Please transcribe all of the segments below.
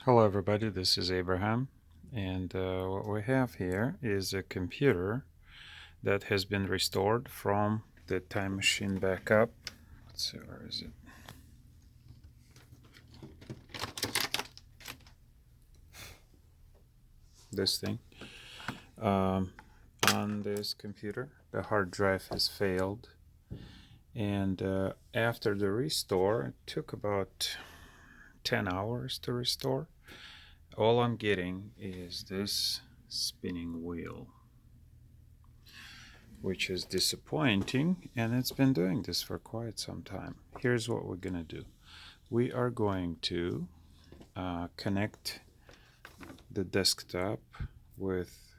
Hello everybody, this is Abraham, and what we have here is a computer that has been restored from the time machine backup. Let's see, where is it? This thing. On this computer, the hard drive has failed, and after the restore, it took about 10 hours to restore. All I'm getting is this spinning wheel, which is disappointing, and it's been doing this for quite some time. Here's what we're gonna do. We are going to connect the desktop with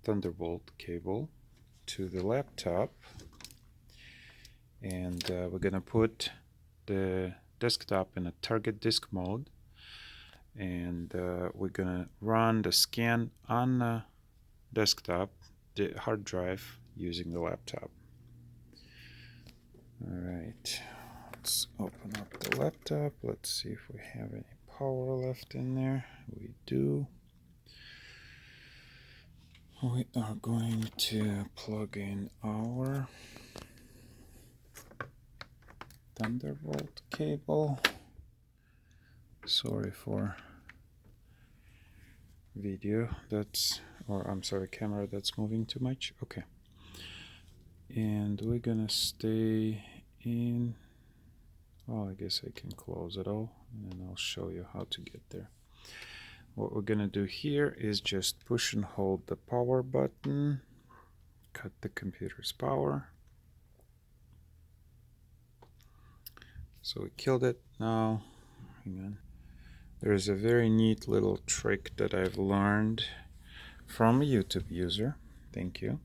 Thunderbolt cable to the laptop, and we're gonna put the desktop in a target disk mode, and we're gonna run the scan on the desktop, the hard drive, using the laptop. All right, let's open up the laptop. Let's see if we have any power left in there. We do. We are going to plug in our Thunderbolt cable. Sorry for video camera that's moving too much. Okay. And we're gonna stay in. Well, I guess I can close it all and I'll show you how to get there. What we're gonna do here is just push and hold the power button, cut the computer's power. So we killed it. Now, hang on. There's a very neat little trick that I've learned from a YouTube user. Thank you.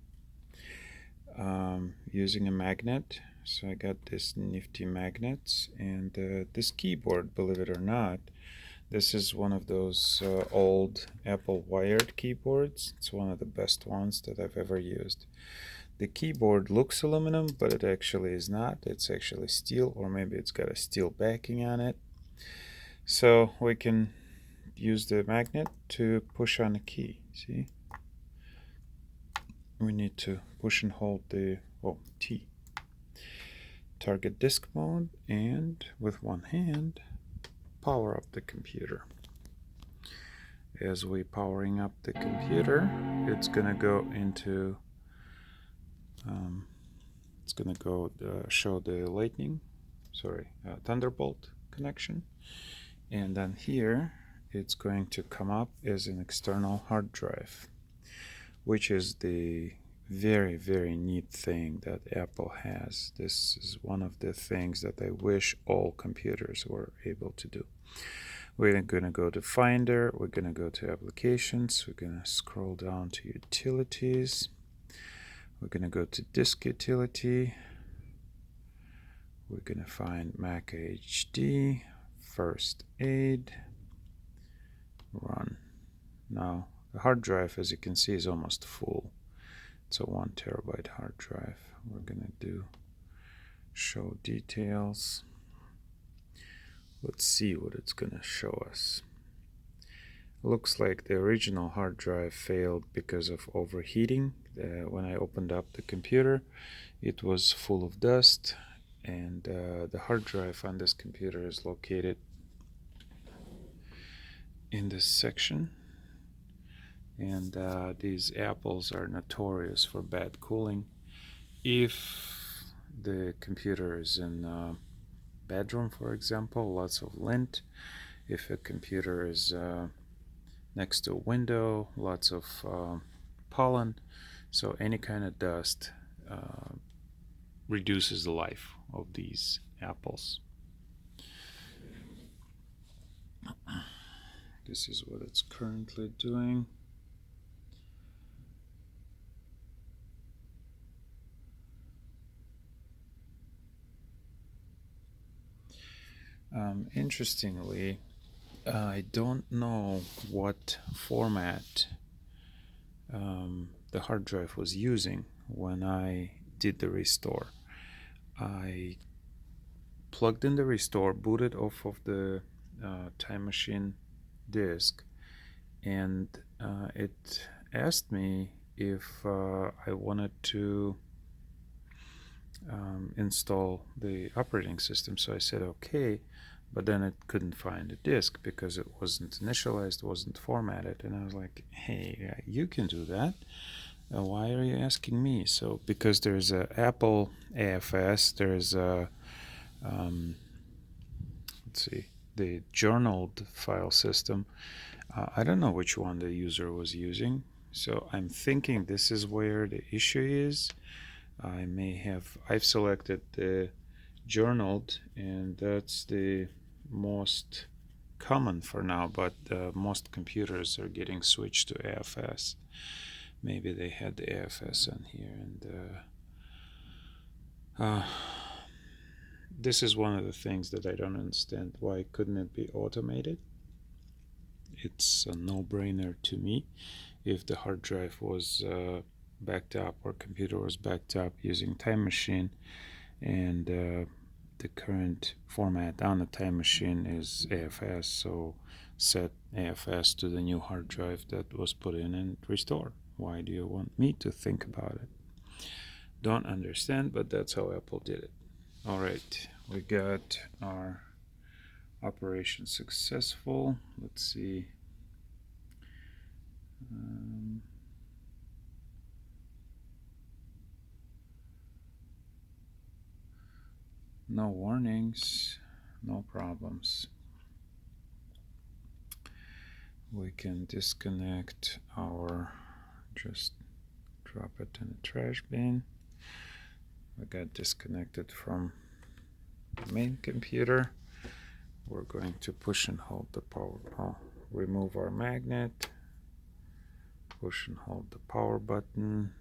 Using a magnet. So I got this nifty magnets, and this keyboard, believe it or not, this is one of those old Apple wired keyboards. It's one of the best ones that I've ever used. The keyboard looks aluminum, but it actually is not. It's actually steel, or maybe it's got a steel backing on it. So we can use the magnet to push on a key. See? We need to push and hold the T. Target disk mode, and with one hand, power up the computer. As we powering up the computer, it's gonna go into show the Thunderbolt connection, and then here it's going to come up as an external hard drive, which is the very, very neat thing that Apple has. This is one of the things that I wish all computers were able to do. We're going to go to Finder, we're going to go to Applications, we're going to scroll down to Utilities, we're going to go to Disk Utility, we're going to find Mac HD, First Aid, Run. Now, the hard drive, as you can see, is almost full. It's a 1 terabyte hard drive. We're going to do Show Details. Let's see what it's going to show us. Looks like the original hard drive failed because of overheating. When I opened up the computer, it was full of dust, and the hard drive on this computer is located in this section. And these Apples are notorious for bad cooling. If the computer is in a bedroom, for example, lots of lint. If a computer is next to a window, lots of pollen. So any kind of dust reduces the life of these Apples. This is what it's currently doing. Interestingly, I don't know what format the hard drive was using when I did the restore. I plugged in the restore, booted off of the time machine disk, and it asked me if I wanted to install the operating system. So I said okay, but then it couldn't find the disk because it wasn't initialized, wasn't formatted. And I was like, hey, you can do that. Why are you asking me? So because there's a Apple AFS, there's a let's see, the journaled file system. I don't know which one the user was using, so I'm thinking this is where the issue is. I've selected the journaled, and that's the most common for now, but most computers are getting switched to AFS. Maybe they had the AFS on here, and this is one of the things that I don't understand. Why couldn't it be automated? It's a no-brainer to me. If the hard drive was backed up or computer was backed up using Time Machine, and the current format on the Time Machine is AFS, so set AFS to the new hard drive that was put in and restore. Why do you want me to think about it? Don't understand, but that's how Apple did it. All right, we got our operation successful. Let's see. No warnings, no problems. We can disconnect our, just drop it in the trash bin. We got disconnected from the main computer. We're going to push and hold the power, remove our magnet, push and hold the power button,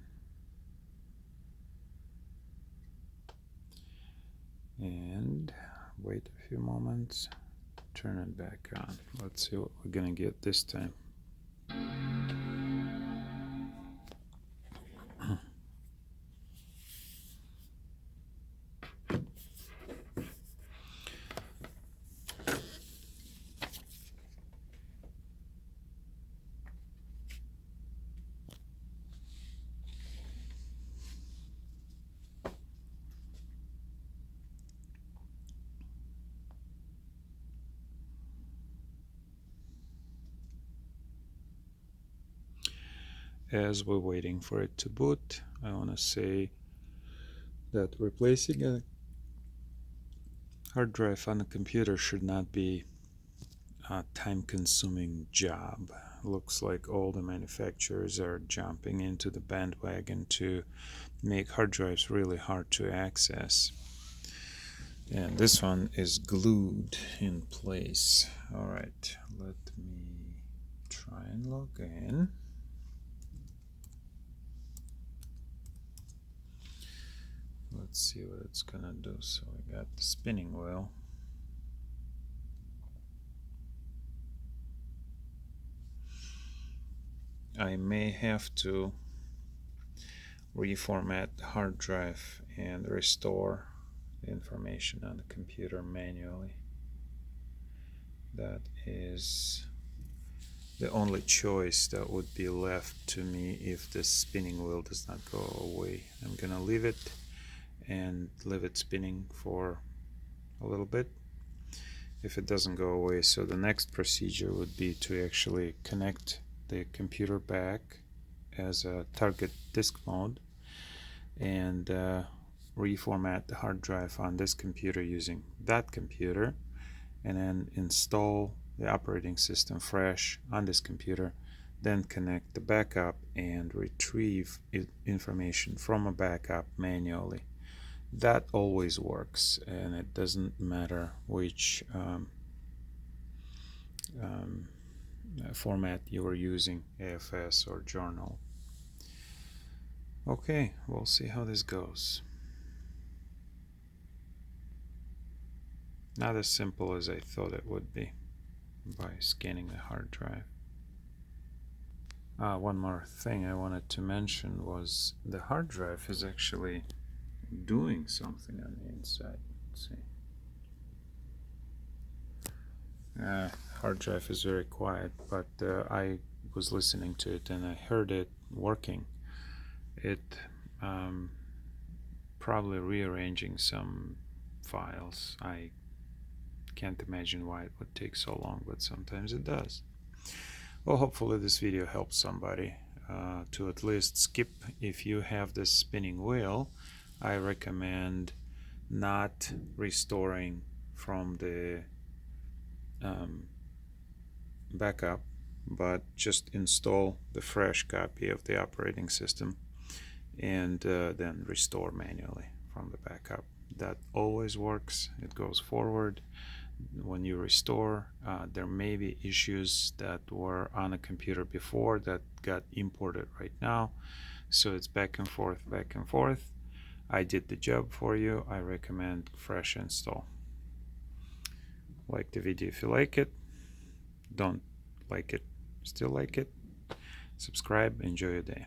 and wait a few moments, turn it back on. Let's see what we're gonna get this time. As we're waiting for it to boot, I want to say that replacing a hard drive on a computer should not be a time-consuming job. Looks like all the manufacturers are jumping into the bandwagon to make hard drives really hard to access. And this one is glued in place. All right, let me try and log in. Let's see what it's gonna do. So we got the spinning wheel. I may have to reformat the hard drive and restore the information on the computer manually. That is the only choice that would be left to me if the spinning wheel does not go away. I'm gonna leave it and leave it spinning for a little bit if it doesn't go away. So the next procedure would be to actually connect the computer back as a target disk mode and reformat the hard drive on this computer using that computer, and then install the operating system fresh on this computer, then connect the backup and retrieve information from a backup manually. That always works, and it doesn't matter which format you are using, AFS or journal. Okay, we'll see how this goes. Not as simple as I thought it would be by scanning the hard drive. One more thing I wanted to mention was the hard drive is actually doing something on the inside. Let's see. hard drive is very quiet, but I was listening to it and I heard it working. It probably rearranging some files. I can't imagine why it would take so long, but sometimes it does. Well, hopefully this video helps somebody to at least skip. If you have this spinning wheel, I recommend not restoring from the backup, but just install the fresh copy of the operating system and then restore manually from the backup. That always works. It goes forward. When you restore, there may be issues that were on a computer before that got imported right now, so it's back and forth, back and forth. I did the job for you. I recommend fresh install. Like the video if you like it. Don't like it, still like it. Subscribe. Enjoy your day.